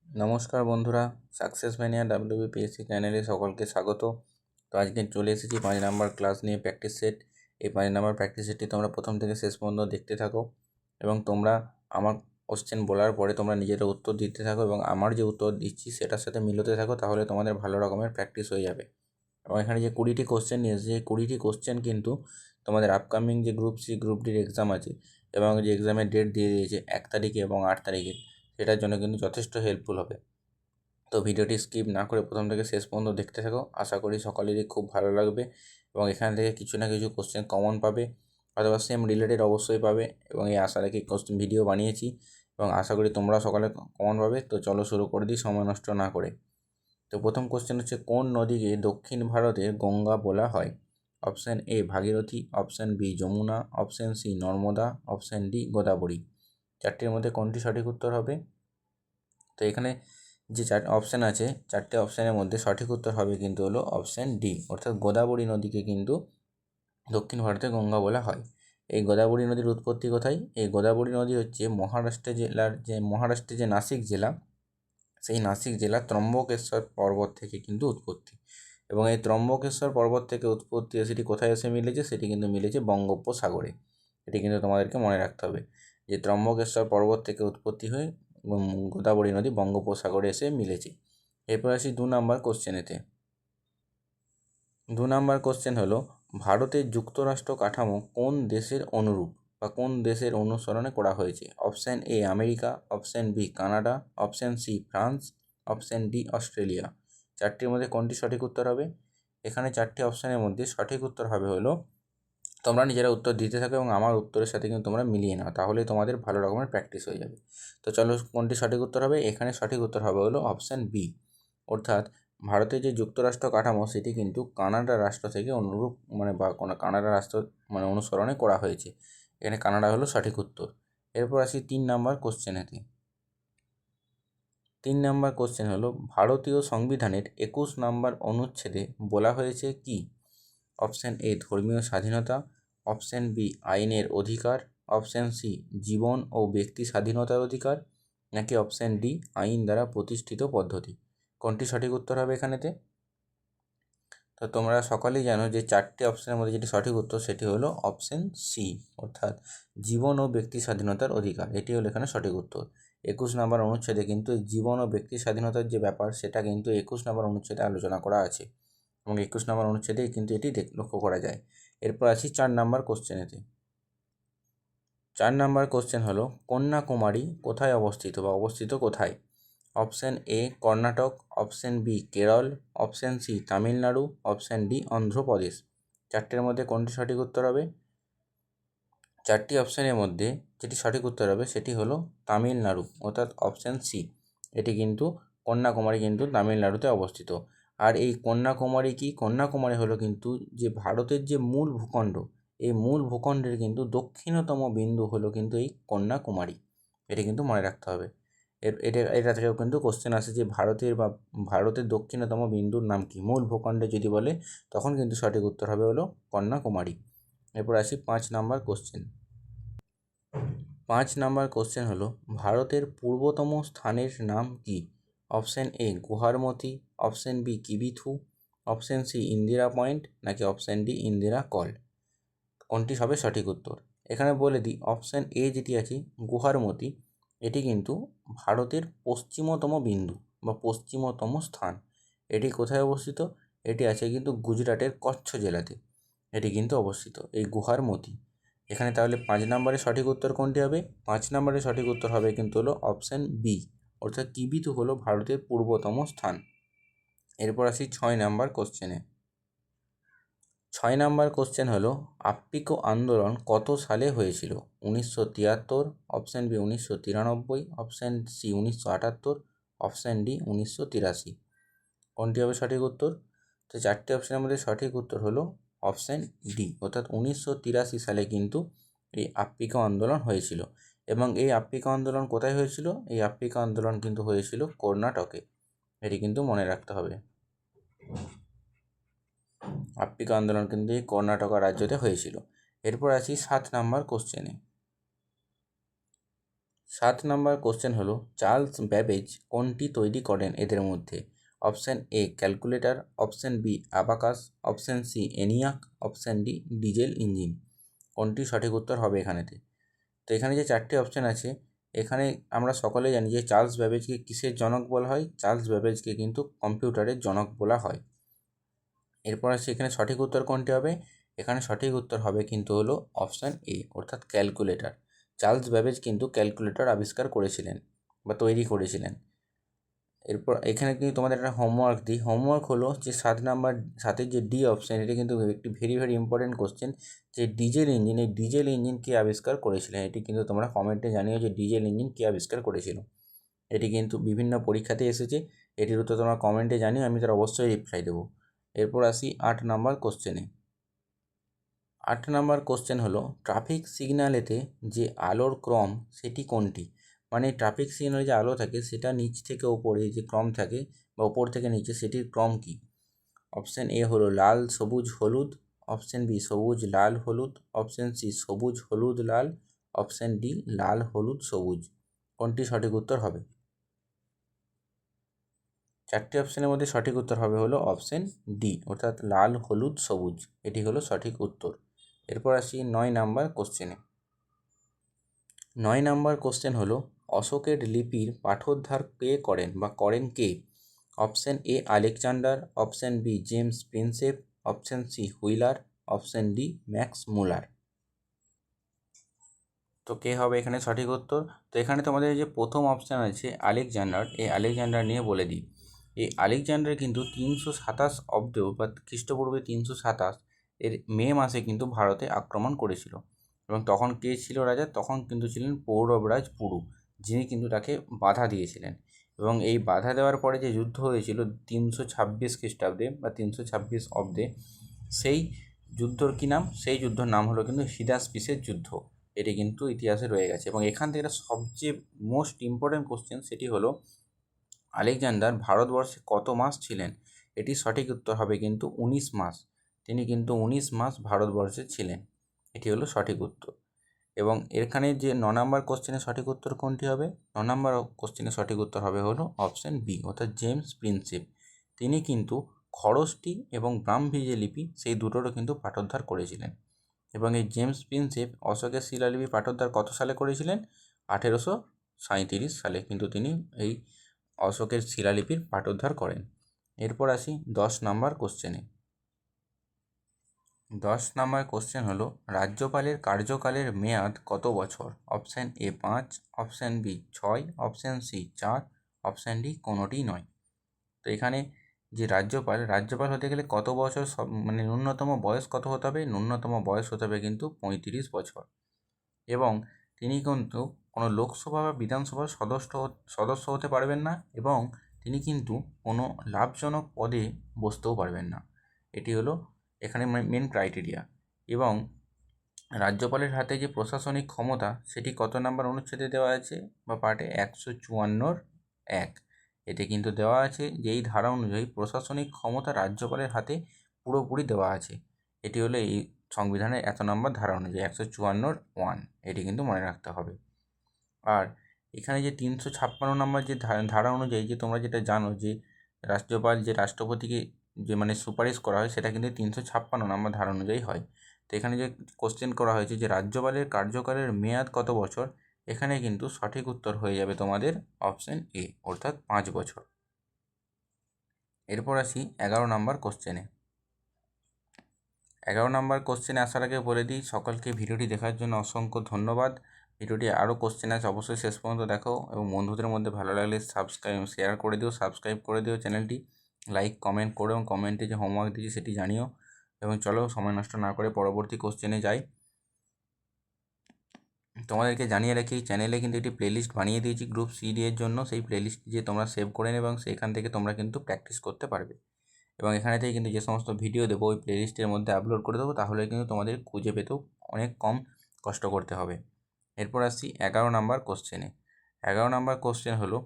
নমস্কার বন্ধুরা, success mania WBPSC চ্যানেলে সকলকে স্বাগত। তো আজকে চলে এসেছি 5 নম্বর ক্লাস নিয়ে প্র্যাকটিস সেট। এই 5 নম্বর প্র্যাকটিস সেটটি তোমরা প্রথম থেকে শেষ পর্যন্ত দেখতে থাকো এবং তোমরা আমার কোশ্চেন বলার পরে তোমরা নিজেরা উত্তর দিতে থাকো এবং আমার যে উত্তর দিচ্ছি সেটার সাথে মিলতে থাকো, তাহলে তোমাদের ভালো রকমের প্র্যাকটিস হয়ে যাবে। এবং এখানে যে 20টি কোশ্চেন নিয়ে এসেছে, এই 20টি কোশ্চেন কিন্তু তোমাদের আপকামিং যে গ্রুপ সি গ্রুপ ডির এক্সাম আছে এবং যে এক্সামের ডেট দিয়ে দিয়েছে 1 তারিখে এবং 8 তারিখে, সেটার জন্য কিন্তু যথেষ্ট হেল্পফুল হবে। তো ভিডিওটি স্কিপ না করে প্রথম থেকে শেষ পর্যন্ত দেখতে থাকো। আশা করি সকলেরই খুব ভালো লাগবে এবং এখান থেকে কিছু না কিছু কোশ্চেন কমন পাবে অথবা সেম রিলেটেড অবশ্যই পাবে, এবং এই আশা রেখে কোশ্চেন ভিডিও বানিয়েছি এবং আশা করি তোমরা সকালে কমন পাবে। তো চলো শুরু করে দিই সময় নষ্ট না করে। তো প্রথম কোশ্চেন হচ্ছে, কোন নদীকে দক্ষিণ ভারতের গঙ্গা বলা হয়? Option A Bhagirathi, option B Yamuna, option C Narmada, option D Godavari. চারটির মধ্যে কোনটি সঠিক উত্তর হবে? তো এখানে যে অপশান আছে, চারটে অপশানের মধ্যে সঠিক উত্তর হবে কিন্তু হলো অপশান ডি, অর্থাৎ গোদাবরী নদীকে কিন্তু দক্ষিণ ভারতে গঙ্গা বলা হয়। এই গোদাবরী নদীর উৎপত্তি কোথায়? এই গোদাবরী নদী হচ্ছে মহারাষ্ট্রের যে নাসিক জেলা, সেই নাসিক জেলার ত্রম্বকেশ্বর পর্বত থেকে কিন্তু উৎপত্তি। এবং এই ত্রম্বকেশ্বর পর্বত থেকে উৎপত্তি, সেটি কোথায় এসে মিলেছে? সেটি কিন্তু মিলেছে বঙ্গোপসাগরে। এটি কিন্তু তোমাদেরকে মনে রাখতে হবে যে ত্রম্বকেশ্বর পর্বত থেকে উৎপত্তি হয়ে গোদাবরী নদী বঙ্গোপসাগরে এসে মিলেছে। এরপর আসি 2 নম্বর কোশ্চেনেতে। 2 নম্বর কোশ্চেন হলো, ভারতের যুক্তরাষ্ট্র কাঠামো কোন দেশের অনুরূপ বা কোন দেশের অনুসরণে করা হয়েছে? Option A America, option B Canada, option C France, option D Australia. চারটির মধ্যে কোনটি সঠিক উত্তর হবে? এখানে চারটি অপশানের মধ্যে সঠিক উত্তর হবে হলো, তোমরা নিজেরা উত্তর দিতে থাকো এবং আমার উত্তরের সাথে কিন্তু তোমরা মিলিয়ে নাও, তাহলেই তোমাদের ভালো রকমের প্র্যাকটিস হয়ে যাবে। তো চলো কোনটি সঠিক উত্তর হবে? এখানে সঠিক উত্তর হবে হলো অপশান বি, অর্থাৎ ভারতের যে যুক্তরাষ্ট্র কাঠামো সেটি কিন্তু কানাডা রাষ্ট্র থেকে অনুরূপ বা কোনো কানাডা রাষ্ট্র অনুসরণে করা হয়েছে। এখানে কানাডা হলো সঠিক উত্তর। এরপর আসি 3 নম্বর কোশ্চেনেতে। 3 নম্বর কোশ্চেন হলো, ভারতীয় সংবিধানের 21 নম্বর অনুচ্ছেদে বলা হয়েছে কি? অপশান এ ধর্মীয় স্বাধীনতা, অপশান বি আইনের অধিকার, অপশান সি জীবন ও ব্যক্তি স্বাধীনতার অধিকার, নাকি অপশান ডি আইন দ্বারা প্রতিষ্ঠিত পদ্ধতি। কোনটি সঠিক উত্তর হবে এখানেতে? তো তোমরা সকলেই জানো যে চারটি অপশানের মধ্যে যেটি সঠিক উত্তর সেটি হলো অপশান সি, অর্থাৎ জীবন ও ব্যক্তি স্বাধীনতার অধিকার। এটি হলো এখানে সঠিক উত্তর। 21 নম্বর অনুচ্ছেদে কিন্তু জীবন ও ব্যক্তি স্বাধীনতার যে ব্যাপার সেটা কিন্তু 21 নম্বর অনুচ্ছেদে আলোচনা করা আছে এবং 21 নম্বর অনুচ্ছেদেই কিন্তু এটি লক্ষ্য করা যায়। এরপর আসি 4 নম্বর কোশ্চেনেতে। 4 নম্বর কোশ্চেন হলো, কন্যাকুমারী কোথায় অবস্থিত বা অবস্থিত কোথায়? Option A Karnataka, option B Kerala, option C Tamil Nadu, option D Andhra Pradesh. চারটের মধ্যে কোনটি সঠিক উত্তর হবে? চারটি অপশানের মধ্যে যেটি সঠিক উত্তর হবে সেটি হলো তামিলনাড়ু, অর্থাৎ অপশান সি। এটি কিন্তু কন্যাকুমারী কিন্তু তামিলনাড়ুতে অবস্থিত। আর এই কন্যাকুমারী কি? কন্যাকুমারী হলো কিন্তু যে ভারতের যে মূল ভূখণ্ড, এই মূল ভূখণ্ডের কিন্তু দক্ষিণতম বিন্দু হলো কিন্তু এই কন্যাকুমারী। এটি কিন্তু মনে রাখতে হবে। এটা থেকেও কিন্তু কোশ্চেন আসে যে ভারতের দক্ষিণতম বিন্দুর নাম কি? মূল ভূখণ্ডে যদি বলে তখন কিন্তু সঠিক উত্তর হবে হলো কন্যাকুমারী। এরপর আসি 5 নম্বর কোশ্চেন। 5 নম্বর কোশ্চেন হলো, ভারতের পূর্বতম স্থানের নাম কি? Option A Guharmoti, option B Kibithu, option C Indira point, নাকি অপশান ডি ইন্দিরা কল। কোনটি হবে সঠিক উত্তর? এখানে বলে দিই, অপশান এ যেটি আছে গুহারমতি, এটি কিন্তু ভারতের পশ্চিমতম বিন্দু বা পশ্চিমতম স্থান। এটি কোথায় অবস্থিত? এটি আছে কিন্তু গুজরাটের কচ্ছ জেলাতে এটি কিন্তু অবস্থিত, এই গুহারমতি। এখানে তাহলে 5 নম্বরে সঠিক উত্তর কোনটি হবে? 5 নম্বরে সঠিক উত্তর হবে কিন্তু হলো অপশান বি, অর্থাৎ কিবিথু হলো ভারতের পূর্বতম স্থান। এরপর আসি 6 নম্বর কোশ্চেনে। 6 নম্বর কোশ্চেন হলো, আপ্পিকো আন্দোলন কত সালে হয়েছিল? 1973, option B 1993, option C 1978, option D 1983। কোনটি হবে সঠিক উত্তর? তো চারটি অপশানের মধ্যে সঠিক উত্তর হলো অপশান ডি, অর্থাৎ 1983 সালে কিন্তু এই আপ্পিকো আন্দোলন হয়েছিল। এবং এই আপ্পিকো আন্দোলন কোথায় হয়েছিল? এই আপ্পিকো আন্দোলন কিন্তু হয়েছিল কর্ণাটকে। এটি কিন্তু মনে রাখতে হবে। আপ্পিকো আন্দোলন কিন্তু এই কর্ণাটক রাজ্যতে হয়েছিল। এরপর আসি 7 নম্বর কোশ্চেনে। 7 নাম্বার কোশ্চেন হলো চার্লস ব্যাবেজ কোনটি তৈরি করেন এদের মধ্যে? Option A calculator, option B abacus, option C ENIAC, option D diesel engine. কোনটি সঠিক উত্তর হবে এখানেতে? তো এখানে যে 4টি অপশান আছে, এখানে আমরা সকলেই জানি যে চার্লস ব্যাবেজকে কিসের জনক বলা হয়? চার্লস ব্যাবেজকে কিন্তু কম্পিউটারের জনক বলা হয়। এরপর আছে এখানে সঠিক উত্তর কোনটি হবে? এখানে সঠিক উত্তর হবে কিন্তু হলো অপশান এ, অর্থাৎ ক্যালকুলেটর। চার্লস ব্যাবেজ কিন্তু ক্যালকুলেটর আবিষ্কার করেছিলেন বা তৈরি করেছিলেন। এরপর এখানে কিন্তু তোমাদের একটা হোমওয়ার্ক দিই। হোমওয়ার্ক হলো যে 7 যে ডি অপশান, এটা কিন্তু একটি ভেরি ভেরি ইম্পর্টেন্ট কোশ্চেন, যে ডিজেল ইঞ্জিন, এই ডিজেল ইঞ্জিন কে আবিষ্কার করেছিলেন? এটি কিন্তু তোমরা কমেন্টে জানিও যে ডিজেল ইঞ্জিন কে আবিষ্কার করেছিল। এটি কিন্তু বিভিন্ন পরীক্ষাতে এসেছে, এটির উত্তর তোমরা কমেন্টে জানিও, আমি তার অবশ্যই রিপ্লাই দেবো। এরপর আসি 8 নাম্বার কোশ্চেনে। 8 নাম্বার কোশ্চেন হলো ট্রাফিক সিগন্যালেতে যে আলোর ক্রম সেটি কোনটি? মানে ট্রাফিক সিগন্যালে যে আলো থাকে সেটা নিচ থেকে ওপরে যে ক্রম থাকে বা ওপর থেকে নিচে, সেটির ক্রম কী? অপশান এ হলো লাল সবুজ হলুদ, অপশান বি সবুজ লাল হলুদ, অপশান সি সবুজ হলুদ লাল, অপশান ডি লাল হলুদ সবুজ। কোনটি সঠিক উত্তর হবে? 4টি অপশানের মধ্যে সঠিক উত্তর হবে হলো অপশান ডি, অর্থাৎ লাল হলুদ সবুজ, এটি হলো সঠিক উত্তর। এরপর আসি 9 নাম্বার কোশ্চেনে। 9 নাম্বার কোশ্চেন হলো অশোকের লিপির পাঠোদ্ধার কে করেন বা করেন কে? Option A Alexander, option B James Prinsep, option C Wheeler, option D Max Muller. তো কে হবে এখানে সঠিক উত্তর? তো এখানে তোমাদের যে প্রথম অপশান আছে আলেকজান্ডার, এই আলেকজান্ডার নিয়ে বলে দিই। এই আলেকজান্ডার কিন্তু 327 অব্দেও বা খ্রিস্টপূর্বে 327 এর মে মাসে কিন্তু ভারতে আক্রমণ করেছিল। এবং তখন কে ছিল রাজা? তখন কিন্তু ছিলেন পৌরবরাজ পুরু, যিনি কিন্তু তাকে বাধা দিয়েছিলেন। এবং এই বাধা দেওয়ার পরে যে যুদ্ধ হয়েছিল 326 খ্রিস্টাব্দে বা 326 অব্দে, সেই যুদ্ধর কী নাম? সেই যুদ্ধর নাম হলো কিন্তু হিদাসপিসের যুদ্ধ। এটি কিন্তু ইতিহাসে রয়ে গেছে। এবং এখান থেকে একটা সবচেয়ে মোস্ট ইম্পর্ট্যান্ট কোশ্চেন, সেটি হলো আলেকজান্ডার ভারতবর্ষে কত মাস ছিলেন? এটি সঠিক উত্তর হবে কিন্তু 19 মাস। তিনি কিন্তু 19 মাস ভারতবর্ষে ছিলেন, এটি হলো সঠিক উত্তর। এবং এখানে যে 9 নম্বর কোশ্চেনের সঠিক উত্তর কোনটি হবে? 9 নম্বর কোশ্চেনের সঠিক উত্তর হবে হলো অপশান বি, অর্থাৎ জেমস প্রিন্সেপ। তিনি কিন্তু খরষ্টি এবং ব্রাহ্মী যে লিপি, সেই দুটোরও কিন্তু পাঠোদ্ধার করেছিলেন। এবং এই জেমস প্রিন্সেপ অশোকের শিলালিপি পাঠোদ্ধার কত সালে করেছিলেন? 1837 সালে কিন্তু তিনি এই অশোকের শিলালিপির পাঠোদ্ধার করেন। এরপর আসি 10 নাম্বার কোশ্চেনে। 10 নাম্বার কোশ্চেন হলো রাজ্যপালের কার্যকালের মেয়াদ কত বছর? Option A 5, option B 6, option C 4, option D কোনোটিই নয়। তো এখানে যে রাজ্যপাল হতে গেলে কত বছর মানে ন্যূনতম বয়স কত হতে হবে? ন্যূনতম বয়স হতে হবে কিন্তু 35 বছর। এবং তিনি কিন্তু কোনো লোকসভা বা বিধানসভার সদস্য হতে পারবেন না, এবং তিনি কিন্তু কোনো লাভজনক পদে বসতেও পারবেন না। এটি হলো এখানে মেন ক্রাইটেরিয়া। এবং রাজ্যপালের হাতে যে প্রশাসনিক ক্ষমতা, সেটি কত নাম্বার অনুচ্ছেদে দেওয়া আছে বা পার্টে? 154(1). এতে কিন্তু দেওয়া আছে যে এই ধারা অনুযায়ী প্রশাসনিক ক্ষমতা রাজ্যপালের হাতে পুরোপুরি দেওয়া আছে। এটি হলো এই সংবিধানের এত নম্বর ধারা অনুযায়ী 154(1). এটি কিন্তু মনে রাখতে হবে। আর এখানে যে 356 নম্বর যে ধারা অনুযায়ী, যে তোমরা যেটা জানো যে রাজ্যপাল যে রাষ্ট্রপতিকে যে মানে সুপারিশ করা হয়, সেটা কিন্তু 356 নম্বর ধারা অনুযায়ী হয়। তো এখানে যে কোশ্চেন করা হয়েছে যে রাজ্যপালের কার্যকালের মেয়াদ কত বছর, এখানে কিন্তু সঠিক উত্তর হয়ে যাবে তোমাদের অপশান এ, অর্থাৎ 5 বছর। এরপর আসি 11 নম্বর কোশ্চেনে। 11 নম্বর কোশ্চেনে আসার আগে বলে দিই সকলকে ভিডিওটি দেখার জন্য অসংখ্য ধন্যবাদ। ভিডিওটি আরও কোশ্চেন আছে, অবশ্যই শেষ পর্যন্ত দেখো, এবং বন্ধুদের মধ্যে ভালো লাগলে শেয়ার করে দিও, সাবস্ক্রাইব করে দিও চ্যানেলটি, লাইক কমেন্ট করো, এবং কমেন্টে যে হোমওয়ার্ক দিয়েছি সেটি জানিও। এবং চলো সময় নষ্ট না করে পরবর্তী কোশ্চেনে যাই। তোমাদেরকে জানিয়ে রাখি এই চ্যানেলে কিন্তু একটি প্লেলিস্ট বানিয়ে দিয়েছি গ্রুপ সি/ডি এর জন্য। সেই প্লেলিস্ট যে তোমরা সেভ করে নেবে এবং সেখান থেকে তোমরা কিন্তু প্র্যাকটিস করতে পারবে। এবং এখানে থেকে কিন্তু যে সমস্ত ভিডিও দেবো ওই প্লেলিস্টের মধ্যে আপলোড করে দেবো, তাহলে কিন্তু তোমাদের খুঁজে পেতেও অনেক কম কষ্ট করতে হবে। এরপর আসছি 11 নাম্বার কোশ্চেনে। 11 নাম্বার কোশ্চেন হলো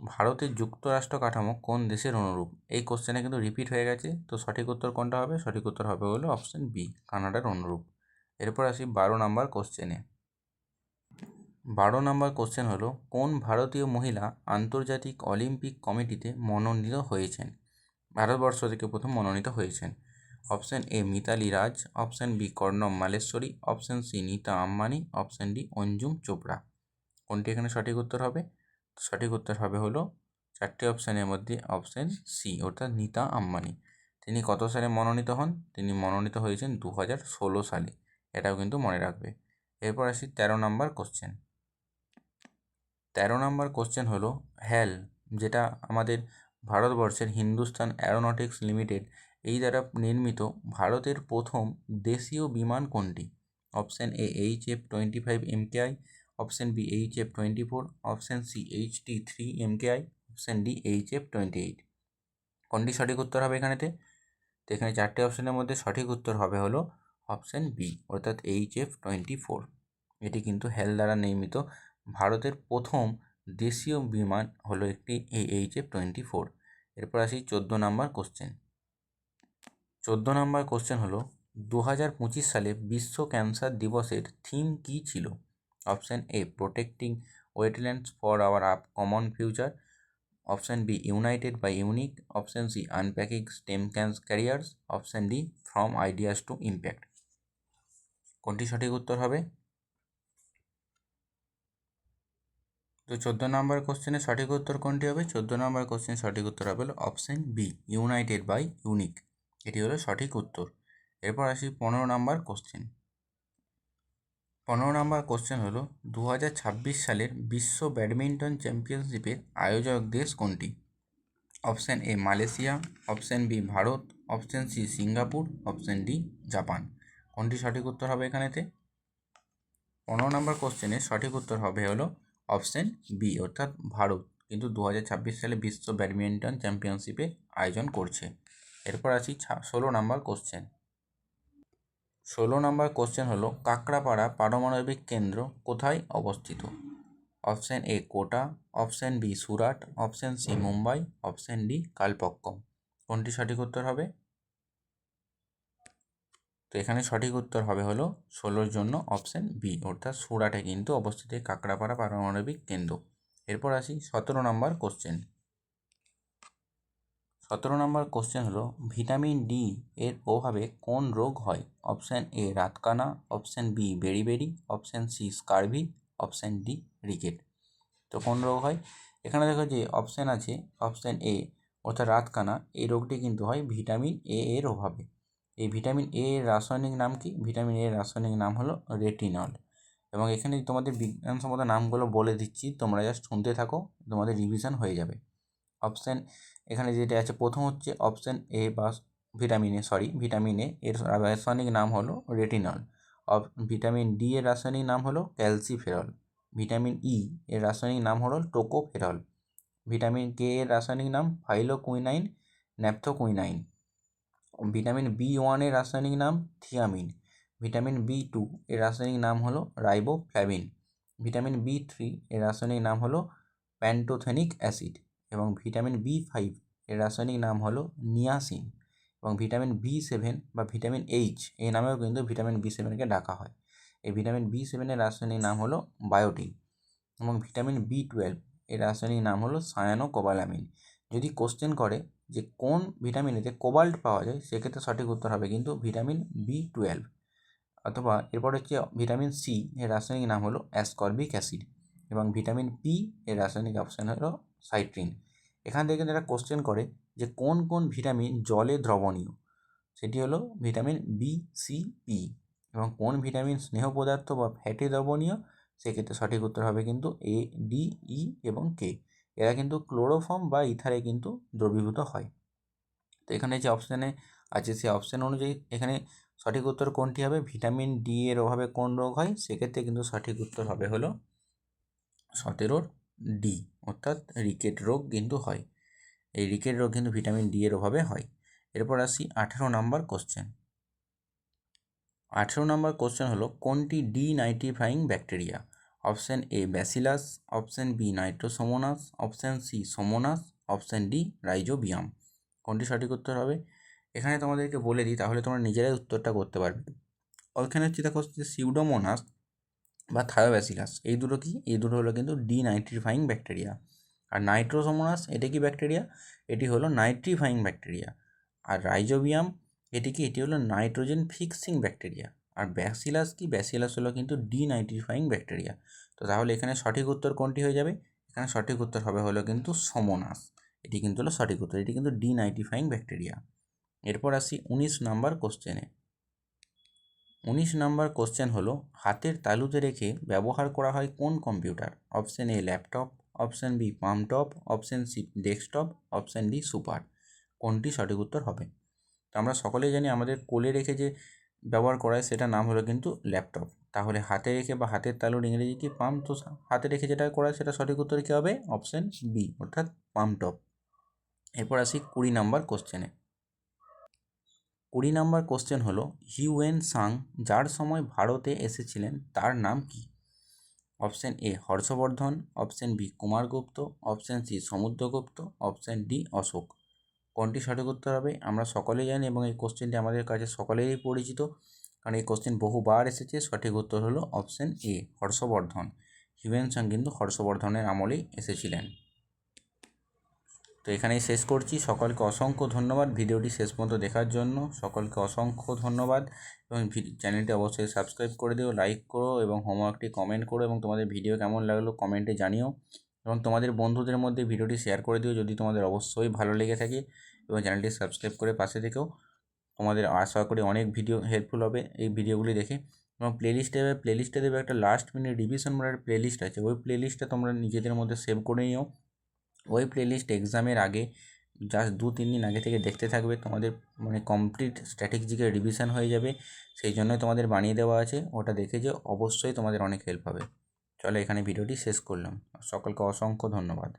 ভারতের যুক্তরাষ্ট্র কাঠামো কোন দেশের অনুরূপ? এই কোশ্চেনে কিন্তু রিপিট হয়ে গেছে, তো সঠিক উত্তর কোনটা হবে? সঠিক উত্তর হবে হলো অপশান বি, কানাডার অনুরূপ। এরপর আসি 12 নাম্বার কোশ্চেনে। 12 নম্বর কোশ্চেন হলো, কোন ভারতীয় মহিলা আন্তর্জাতিক অলিম্পিক কমিটিতে মনোনীত হয়েছেন? ভারতবর্ষ থেকে প্রথম মনোনীত হয়েছেন। Option A Mithali Raj, option B Karnam Malleswari, option C Nita Ambani, option D Anjum Chopra. কোনটি এখানে সঠিক উত্তর হবে? সঠিক উত্তর হবে হলো 4টে অপশানের মধ্যে অপশান সি, অর্থাৎ নীতা আম্বানি। তিনি কত সালে মনোনীত হন? তিনি মনোনীত হয়েছেন 2016 সালে। এটাও কিন্তু মনে রাখবে। এরপর আসি 13 নম্বর কোশ্চেন। 13 নম্বর কোশ্চেন হলো, হ্যাল, যেটা আমাদের ভারতবর্ষের হিন্দুস্তান অ্যারোনটিক্স লিমিটেড এই দ্বারা নির্মিত ভারতের প্রথম দেশীয় বিমান কোনটি? Option A HF-25 MKI, option B HF-24, option C HT-3 MKI, option D HF-28। কোনটি সঠিক উত্তর হবে এখানেতে? তো এখানে 4টে অপশানের মধ্যে সঠিক উত্তর হবে হলো অপশান বি, অর্থাৎ HF-24। এটি কিন্তু হ্যাল দ্বারা নির্মিত ভারতের প্রথম দেশীয় বিমান হলো একটি HF-24। এরপর আসি 14 নম্বর কোশ্চেন। 14 নম্বর কোশ্চেন হলো, 2025 সালে বিশ্ব ক্যান্সার দিবসের থিম কী ছিল? Option A protecting wetlands for our common future, option B united by unique, option C unpacking STEM careers, option D from ideas to impact. কোনটি সঠিক উত্তর হবে? তো 14 নম্বর কোশ্চেনের সঠিক উত্তর কোনটি হবে? 14 নম্বর কোশ্চেনের সঠিক উত্তর হবে option B united by unique. এটি হলো সঠিক উত্তর। এরপর আসি 15 নম্বর কোশ্চেন। 15 নম্বর কোশ্চেন হলো, 2026 সালের বিশ্ব ব্যাডমিন্টন চ্যাম্পিয়নশিপের আয়োজক দেশ কোনটি? Option A Malaysia, option B Bharat, option C Singapore, option D Japan. কোনটি সঠিক উত্তর হবে এখানেতে? 15 নম্বর কোশ্চেনের সঠিক উত্তর হবে হলো অপশান বি, অর্থাৎ ভারত কিন্তু 2026 সালে বিশ্ব ব্যাডমিন্টন চ্যাম্পিয়নশিপে আয়োজন করছে। এরপর আসি 16 নম্বর কোশ্চেন। 16 নম্বর কোশ্চেন হলো, কাকড়াপাড়া পারমাণবিক কেন্দ্র কোথায় অবস্থিত? Option A Kota, option B Surat, option C Mumbai, option D Kalpakkam. কোনটি সঠিক উত্তর হবে? তো এখানে সঠিক উত্তর হবে হলো 16-র জন্য অপশান বি, অর্থাৎ সুরাটে কিন্তু অবস্থিত কাকড়াপাড়া পারমাণবিক কেন্দ্র। এরপর আসি 17 নম্বর কোশ্চেন। 17 নম্বর কোশ্চেন হলো, ভিটামিন ডি এর অভাবে কোন রোগ হয়? অপশান এ রাতকানা, option B beriberi, option C scurvy, option D rickets. তো কোন রোগ হয়? এখানে দেখো যে অপশান আছে অপশান এ, অর্থাৎ রাতকানা। এই রোগটি কিন্তু হয় ভিটামিন এ এর অভাবে। এই ভিটামিন এ এর রাসায়নিক নাম কি? ভিটামিন এ এর রাসায়নিক নাম হলো রেটিনল। এবং এখানে তোমাদের বিজ্ঞানসম্মত নামগুলো বলে দিচ্ছি, তোমরা জাস্ট শুনতে থাকো, তোমাদের রিভিশন হয়ে যাবে। অপশান এখানে যেটা আছে প্রথম হচ্ছে অপশান এ বা ভিটামিন এ এর রাসায়নিক নাম হলো রেটিনল। ভিটামিন ডি এর রাসায়নিক নাম হলো ক্যালসিফেরল। ভিটামিন ই এর রাসায়নিক নাম হলো টোকোফেরল। ভিটামিন কে এর রাসায়নিক নাম ফাইলোকুইনাইন ন্যাপথোকুইনাইন। ভিটামিন বি1 এর রাসায়নিক নাম থিয়ামিন। ভিটামিন বি2 এর রাসায়নিক নাম হলো রাইবোফ্ল্যাভিন। ভিটামিন বি3 এর রাসায়নিক নাম হলো প্যান্টোথেনিক অ্যাসিড। এবং ভিটামিন বি5 এর রাসায়নিক নাম হলো নিয়াসিন। এবং ভিটামিন বি7 বা ভিটামিন এইচ এই নামেও কিন্তু ভিটামিন বি7কে ডাকা হয়। এই ভিটামিন বি7 এর রাসায়নিক নাম হলো বায়োটিন। এবং ভিটামিন বি12 এর রাসায়নিক নাম হলো সায়ানোকোবালামিন। যদি কোশ্চেন করে যে কোন ভিটামিনেতে কোবাল্ট পাওয়া যায়, সেক্ষেত্রে সঠিক উত্তর হবে কিন্তু ভিটামিন বি12। অথবা এরপর হচ্ছে ভিটামিন সি এর রাসায়নিক নাম হলো অ্যাসকর্বিক অ্যাসিড। এবং ভিটামিন পি এর রাসায়নিক অপশান হলো সাইট্রিন। এখান থেকে যারা কোশ্চেন করে যে কোন কোন ভিটামিন জলে দ্রবণীয়, সেটি হলো ভিটামিন বি, সি, পি। এবং কোন ভিটামিন স্নেহ পদার্থ বা ফ্যাটি দ্রবণীয়, সেক্ষেত্রে সঠিক উত্তর হবে কিন্তু এ, ডি, ই এবং কে। এরা কিন্তু ক্লোরোফর্ম বা ইথারে কিন্তু দ্রবীভূত হয়। তো এখানে যে অপশানে আছে সেই অপশান অনুযায়ী এখানে সঠিক উত্তর কোনটি হবে? ভিটামিন ডি এর অভাবে কোন রোগ হয়? সেক্ষেত্রে কিন্তু সঠিক উত্তর হবে হলো 17-র ডি, অর্থাৎ রিকেট রোগ কিন্তু হয়। এই রিকেট রোগ কিন্তু ভিটামিন ডি এর অভাবে হয়। এরপর আসি 18 নম্বর কোশ্চেন। 18 নম্বর কোশ্চেন হলো, কোনটি denitrifying bacteria? Option A bacillus, option B nitrosomonas, option C somonas, option D rhizobium. কোনটি সঠিক উত্তর হবে? এখানে তোমাদেরকে বলে দিই, তাহলে তোমরা নিজেরাই উত্তরটা করতে পারবে। ওইখানে হচ্ছে দেখো সিউডোমোনাস বা থায়োব্যাসিলাস। এই দুটো কি? এই দুটো হলো কিন্তু ডিনাইট্রিফাইং ব্যাকটেরিয়া। আর নাইট্রোসোমোনাস এটা কি ব্যাকটেরিয়া? এটি হলো নাইট্রিফাইং ব্যাকটেরিয়া। আর রাইজোবিয়াম এটি কি? এটি হলো নাইট্রোজেন ফিক্সিং ব্যাকটেরিয়া। আর ব্যাসিলাস কি? ব্যাসিলাস হলো কিন্তু ডিনাইট্রিফাইং ব্যাকটেরিয়া। তো তাহলে এখানে সঠিক উত্তর কোনটি হয়ে যাবে? এখানে সঠিক উত্তর হবে হলো কিন্তু সোমোনাস। এটি কিন্তু হলো সঠিক উত্তর, এটি কিন্তু ডিনাইট্রিফাইং ব্যাকটেরিয়া। এরপর আসি 19 নাম্বার কোশ্চেনে। 19 নাম্বার কোশ্চেন হলো, হাতের তালুতে রেখে ব্যবহার করা হয় কোন computer? Option A laptop, option B palmtop, option C desktop, option D super. কোনটি সঠিক উত্তর হবে? তো আমরা সকলেই জানি আমাদের কোলে রেখে যে ব্যবহার করা হয় সেটার নাম হলো কিন্তু ল্যাপটপ। তাহলে হাতে রেখে বা হাতের তালুর ইংরেজি কি? পাম। তো হাতে রেখে যেটা করা হয় সেটা সঠিক উত্তর কী হবে? অপশান বি, অর্থাৎ পামটপ। এরপর আসি 20 নাম্বার কোশ্চেনে। 20 নাম্বার কোশ্চেন হলো, হিউয়েন সাং যার সময় ভারতে এসেছিলেন তার নাম কি? Option A Harshvardhan, option B Kumaragupta, option C Samudragupta, option D Ashoka. কোনটি সঠিক উত্তর হবে? আমরা সকলেই জানি এবং এই কোশ্চেনটি আমাদের কাছে সকলেরই পরিচিত, কারণ এই কোশ্চেন বহুবার এসেছে। সঠিক উত্তর হলো option A Harshvardhan. Hiuen Tsang কিন্তু হর্ষবর্ধনের আমলেই এসেছিলেন। তো এখানেই শেষ করছি। সকলকে অসংখ্য ধন্যবাদ ভিডিওটি শেষ পর্যন্ত দেখার জন্য। সকলকে অসংখ্য ধন্যবাদ এবং চ্যানেলটি অবশ্যই সাবস্ক্রাইব করে দিও, লাইক করো এবং হোমওয়ার্কটি কমেন্ট করো এবং তোমাদের ভিডিও কেমন লাগলো কমেন্টে জানিও এবং তোমাদের বন্ধুদের মধ্যে ভিডিওটি শেয়ার করে দিও যদি তোমাদের অবশ্যই ভালো লেগে থাকে এবং চ্যানেলটি সাবস্ক্রাইব করে পাশে থেকেও। তোমাদের আশা করি অনেক ভিডিও হেল্পফুল হবে এই ভিডিওগুলি দেখে। এবং প্লেলিস্টে দেবে একটা লাস্ট মিনিট রিভিশন বলার প্লেলিস্ট আছে, ওই প্লেলিস্টটা তোমরা নিজেদের মধ্যে সেভ করে নিও। ওই প্লেলিস্ট এক্সামের আগে জাস্ট 2-3 দিন আগে থেকে দেখতে থাকবে, তোমাদের মানে কমপ্লিট স্ট্র্যাটেজিকে রিভিশন হয়ে যাবে। সেই জন্যই তোমাদের বানিয়ে দেওয়া আছে, ওটা দেখে যে অবশ্যই তোমাদের অনেক হেল্প হবে। চলো এখানে ভিডিওটি শেষ করলাম। সকলকে অসংখ্য ধন্যবাদ।